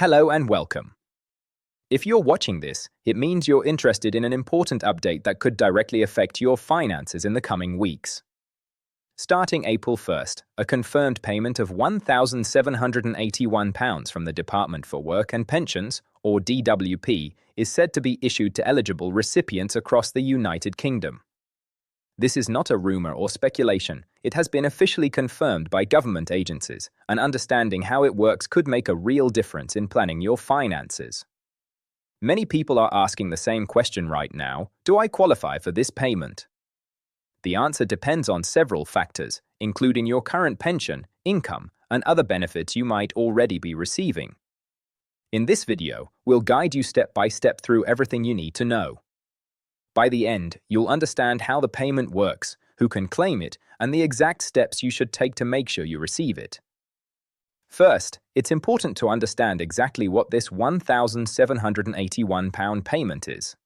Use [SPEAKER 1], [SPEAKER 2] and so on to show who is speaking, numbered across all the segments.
[SPEAKER 1] Hello and welcome. If you're watching this, it means you're interested in an important update that could directly affect your finances in the coming weeks. Starting April 1st, a confirmed payment of £1,781 from the Department for Work and Pensions, or DWP, is said to be issued to eligible recipients across the United Kingdom. This is not a rumor or speculation. It has been officially confirmed by government agencies, and understanding how it works could make a real difference in planning your finances. Many people are asking the same question right now: do I qualify for this payment? The answer depends on several factors, including your current pension, income, and other benefits you might already be receiving. In this video, we'll guide you step by step through everything you need to know. By the end, you'll understand how the payment works, who can claim it, and the exact steps you should take to make sure you receive it. First, it's important to understand exactly what this £1,781 payment is.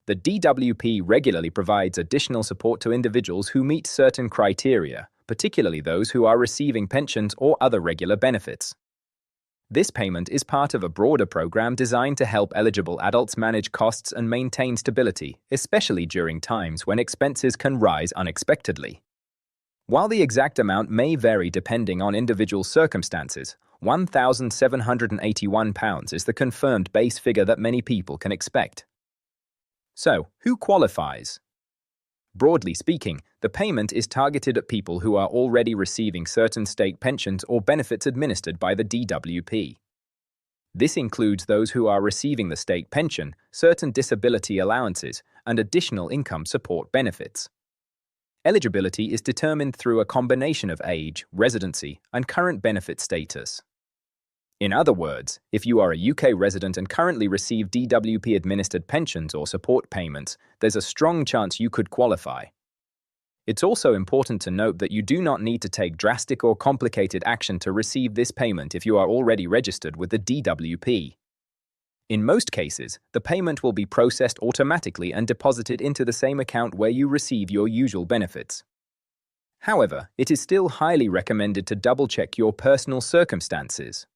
[SPEAKER 1] The DWP regularly provides additional support to individuals who meet certain criteria, particularly those who are receiving pensions or other regular benefits. This payment is part of a broader program designed to help eligible adults manage costs and maintain stability, especially during times when expenses can rise unexpectedly. While the exact amount may vary depending on individual circumstances, £1,781 is the confirmed base figure that many people can expect. So, who qualifies? Broadly speaking, the payment is targeted at people who are already receiving certain state pensions or benefits administered by the DWP. This includes those who are receiving the state pension, certain disability allowances, and additional income support benefits. Eligibility is determined through a combination of age, residency, and current benefit status. In other words, if you are a UK resident and currently receive DWP-administered pensions or support payments, there's a strong chance you could qualify. It's also important to note that you do not need to take drastic or complicated action to receive this payment if you are already registered with the DWP. In most cases, the payment will be processed automatically and deposited into the same account where you receive your usual benefits. However, it is still highly recommended to double-check your personal circumstances.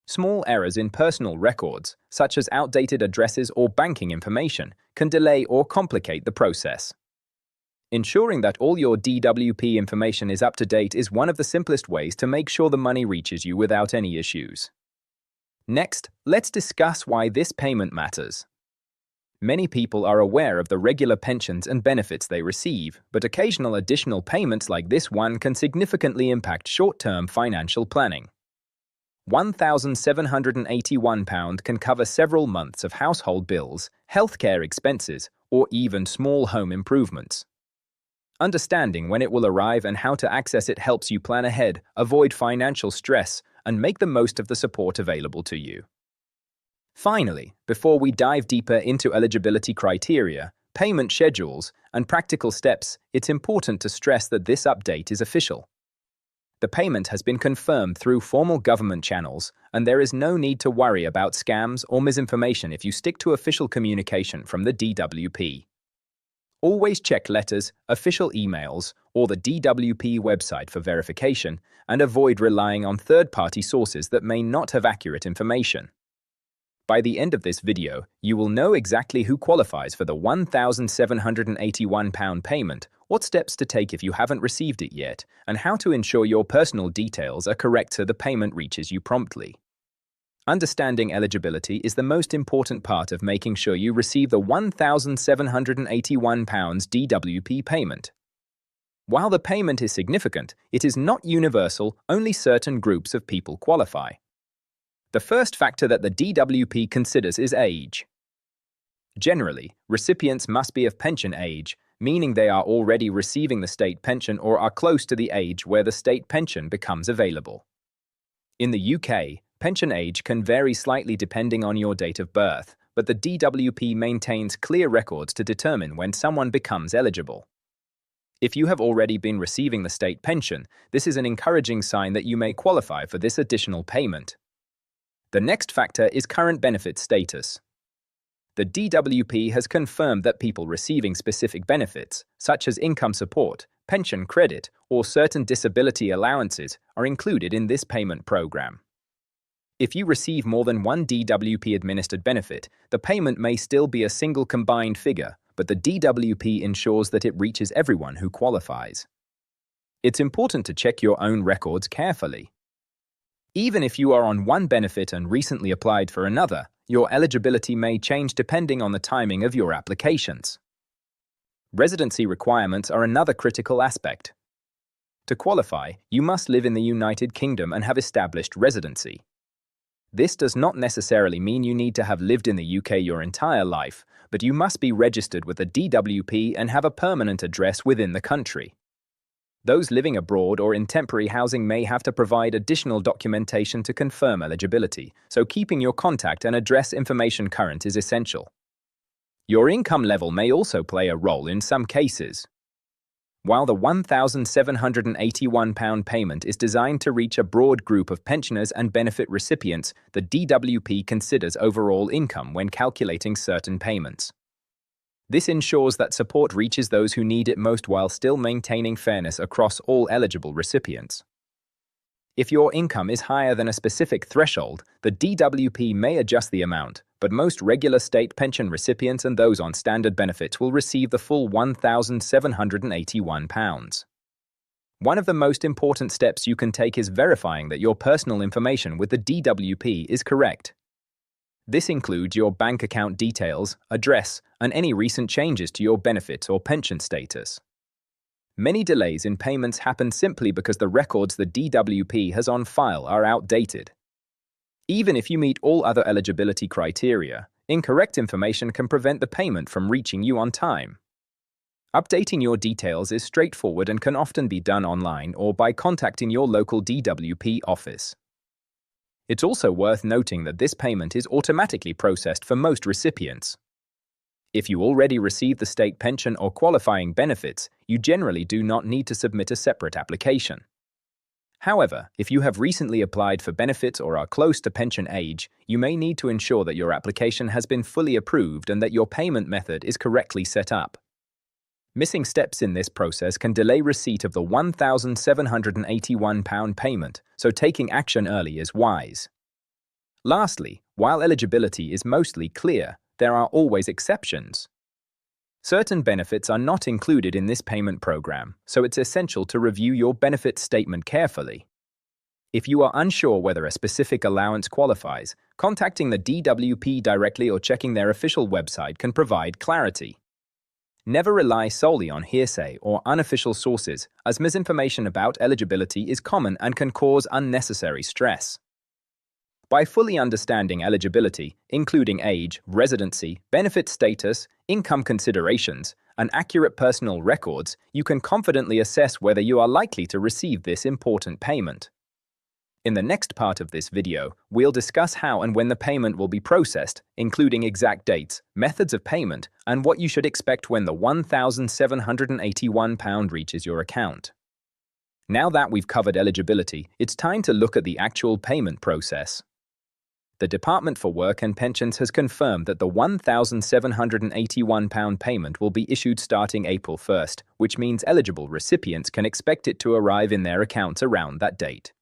[SPEAKER 1] Small errors in personal records, such as outdated addresses or banking information, can delay or complicate the process. Ensuring that all your DWP information is up to date is one of the simplest ways to make sure the money reaches you without any issues. Next, let's discuss why this payment matters. Many people are aware of the regular pensions and benefits they receive, but occasional additional payments like this one can significantly impact short-term financial planning. £1,781 can cover several months of household bills, healthcare expenses, or even small home improvements. Understanding when it will arrive and how to access it helps you plan ahead, avoid financial stress, and make the most of the support available to you. Finally, before we dive deeper into eligibility criteria, payment schedules, and practical steps, it's important to stress that this update is official. The payment has been confirmed through formal government channels, and there is no need to worry about scams or misinformation if you stick to official communication from the DWP. Always check letters, official emails, or the DWP website for verification, and avoid relying on third-party sources that may not have accurate information. By the end of this video, you will know exactly who qualifies for the £1,781 payment, what steps to take if you haven't received it yet, and how to ensure your personal details are correct so the payment reaches you promptly. Understanding eligibility is the most important part of making sure you receive the £1,781 DWP payment. While the payment is significant, it is not universal, only certain groups of people qualify. The first factor that the DWP considers is age. Generally, recipients must be of pension age, meaning they are already receiving the state pension or are close to the age where the state pension becomes available. In the UK, pension age can vary slightly depending on your date of birth, but the DWP maintains clear records to determine when someone becomes eligible. If you have already been receiving the state pension, this is an encouraging sign that you may qualify for this additional payment. The next factor is current benefit status. The DWP has confirmed that people receiving specific benefits, such as income support, pension credit, or certain disability allowances, are included in this payment program. If you receive more than one DWP-administered benefit, the payment may still be a single combined figure, but the DWP ensures that it reaches everyone who qualifies. It's important to check your own records carefully. Even if you are on one benefit and recently applied for another, your eligibility may change depending on the timing of your applications. Residency requirements are another critical aspect. To qualify, you must live in the United Kingdom and have established residency. This does not necessarily mean you need to have lived in the UK your entire life, but you must be registered with the DWP and have a permanent address within the country. Those living abroad or in temporary housing may have to provide additional documentation to confirm eligibility, so keeping your contact and address information current is essential. Your income level may also play a role in some cases. While the £1,781 payment is designed to reach a broad group of pensioners and benefit recipients, the DWP considers overall income when calculating certain payments. This ensures that support reaches those who need it most while still maintaining fairness across all eligible recipients. If your income is higher than a specific threshold, the DWP may adjust the amount, but most regular state pension recipients and those on standard benefits will receive the full £1,781. One of the most important steps you can take is verifying that your personal information with the DWP is correct. This includes your bank account details, address, and any recent changes to your benefit or pension status. Many delays in payments happen simply because the records the DWP has on file are outdated. Even if you meet all other eligibility criteria, incorrect information can prevent the payment from reaching you on time. Updating your details is straightforward and can often be done online or by contacting your local DWP office. It's also worth noting that this payment is automatically processed for most recipients. If you already receive the state pension or qualifying benefits, you generally do not need to submit a separate application. However, if you have recently applied for benefits or are close to pension age, you may need to ensure that your application has been fully approved and that your payment method is correctly set up. Missing steps in this process can delay receipt of the £1,781 payment, so taking action early is wise. Lastly, while eligibility is mostly clear, there are always exceptions. Certain benefits are not included in this payment program, so it's essential to review your benefit statement carefully. If you are unsure whether a specific allowance qualifies, contacting the DWP directly or checking their official website can provide clarity. Never rely solely on hearsay or unofficial sources, as misinformation about eligibility is common and can cause unnecessary stress. By fully understanding eligibility, including age, residency, benefit status, income considerations, and accurate personal records, you can confidently assess whether you are likely to receive this important payment. In the next part of this video, we'll discuss how and when the payment will be processed, including exact dates, methods of payment, and what you should expect when the £1,781 reaches your account. Now that we've covered eligibility, it's time to look at the actual payment process. The Department for Work and Pensions has confirmed that the £1,781 payment will be issued starting April 1st, which means eligible recipients can expect it to arrive in their accounts around that date.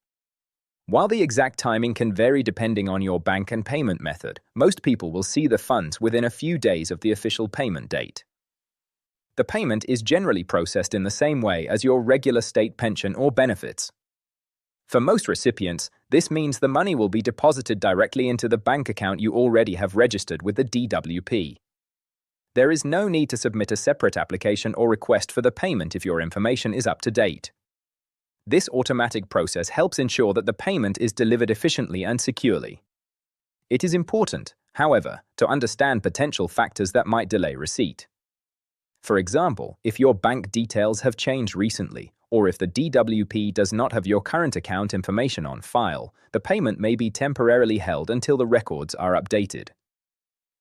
[SPEAKER 1] While the exact timing can vary depending on your bank and payment method, most people will see the funds within a few days of the official payment date. The payment is generally processed in the same way as your regular state pension or benefits. For most recipients, this means the money will be deposited directly into the bank account you already have registered with the DWP. There is no need to submit a separate application or request for the payment if your information is up to date. This automatic process helps ensure that the payment is delivered efficiently and securely. It is important, however, to understand potential factors that might delay receipt. For example, if your bank details have changed recently, or if the DWP does not have your current account information on file, the payment may be temporarily held until the records are updated.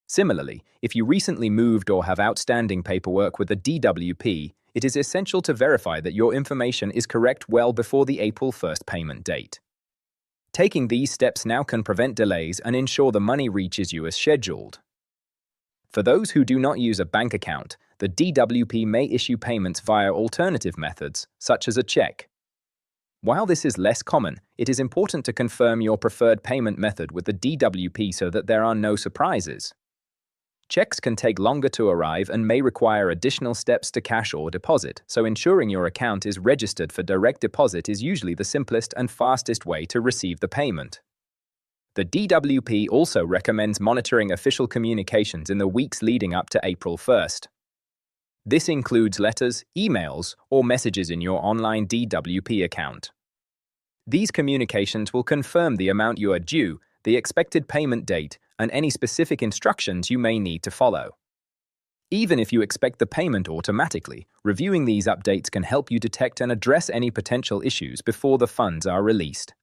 [SPEAKER 1] Similarly, if you recently moved or have outstanding paperwork with the DWP, it is essential to verify that your information is correct well before the April 1st payment date. Taking these steps now can prevent delays and ensure the money reaches you as scheduled. For those who do not use a bank account, the DWP may issue payments via alternative methods, such as a check. While this is less common, it is important to confirm your preferred payment method with the DWP so that there are no surprises. Checks can take longer to arrive and may require additional steps to cash or deposit, so ensuring your account is registered for direct deposit is usually the simplest and fastest way to receive the payment. The DWP also recommends monitoring official communications in the weeks leading up to April 1st. This includes letters, emails, or messages in your online DWP account. These communications will confirm the amount you are due, the expected payment date, and any specific instructions you may need to follow. Even if you expect the payment automatically, reviewing these updates can help you detect and address any potential issues before the funds are released.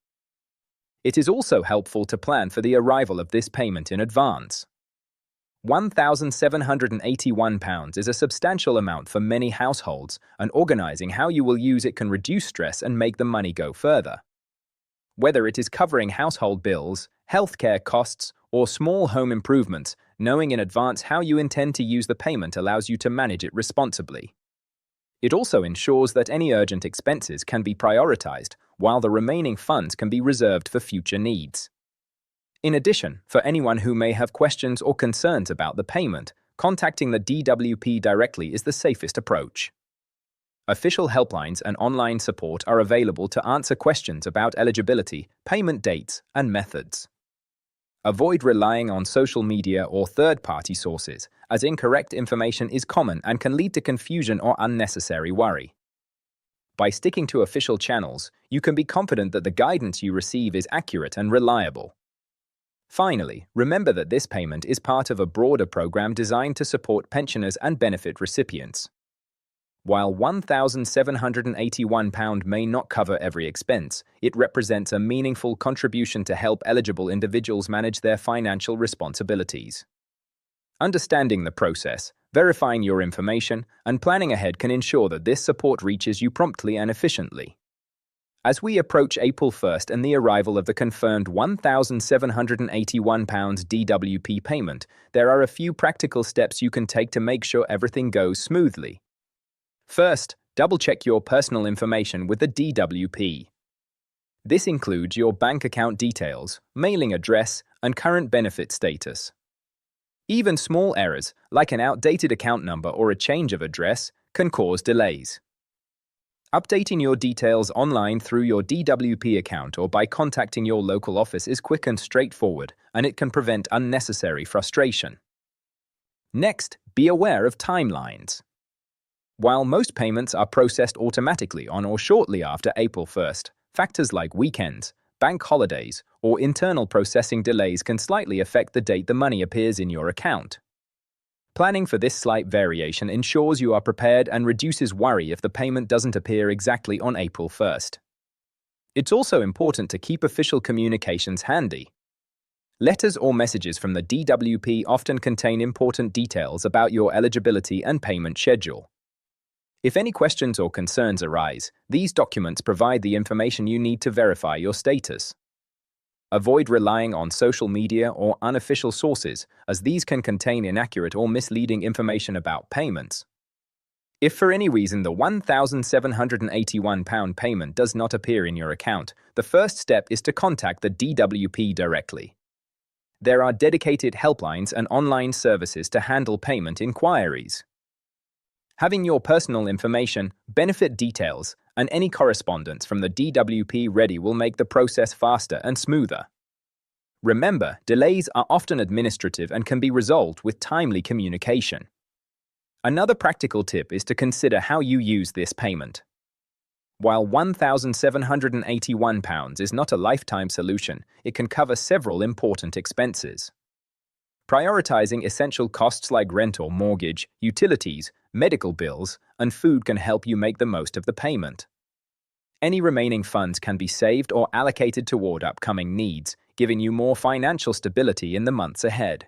[SPEAKER 1] It is also helpful to plan for the arrival of this payment in advance. £1,781 is a substantial amount for many households, and organizing how you will use it can reduce stress and make the money go further. Whether it is covering household bills, healthcare costs, or small home improvements, knowing in advance how you intend to use the payment allows you to manage it responsibly. It also ensures that any urgent expenses can be prioritized, while the remaining funds can be reserved for future needs. In addition, for anyone who may have questions or concerns about the payment, contacting the DWP directly is the safest approach. Official helplines and online support are available to answer questions about eligibility, payment dates, and methods. Avoid relying on social media or third-party sources, as incorrect information is common and can lead to confusion or unnecessary worry. By sticking to official channels, you can be confident that the guidance you receive is accurate and reliable. Finally, remember that this payment is part of a broader program designed to support pensioners and benefit recipients. While £1,781 may not cover every expense, it represents a meaningful contribution to help eligible individuals manage their financial responsibilities. Understanding the process, verifying your information, and planning ahead can ensure that this support reaches you promptly and efficiently. As we approach April 1st and the arrival of the confirmed £1,781 DWP payment, there are a few practical steps you can take to make sure everything goes smoothly. First, double-check your personal information with the DWP. This includes your bank account details, mailing address, and current benefit status. Even small errors, like an outdated account number or a change of address, can cause delays. Updating your details online through your DWP account or by contacting your local office is quick and straightforward, and it can prevent unnecessary frustration. Next, be aware of timelines. While most payments are processed automatically on or shortly after April 1st, factors like weekends, bank holidays, or internal processing delays can slightly affect the date the money appears in your account. Planning for this slight variation ensures you are prepared and reduces worry if the payment doesn't appear exactly on April 1st. It's also important to keep official communications handy. Letters or messages from the DWP often contain important details about your eligibility and payment schedule. If any questions or concerns arise, these documents provide the information you need to verify your status. Avoid relying on social media or unofficial sources, as these can contain inaccurate or misleading information about payments. If for any reason the £1,781 payment does not appear in your account, the first step is to contact the DWP directly. There are dedicated helplines and online services to handle payment inquiries. Having your personal information, benefit details, and any correspondence from the DWP ready will make the process faster and smoother. Remember, delays are often administrative and can be resolved with timely communication. Another practical tip is to consider how you use this payment. While £1,781 is not a lifetime solution, it can cover several important expenses. Prioritizing essential costs like rent or mortgage, utilities, medical bills, and food can help you make the most of the payment. Any remaining funds can be saved or allocated toward upcoming needs, giving you more financial stability in the months ahead.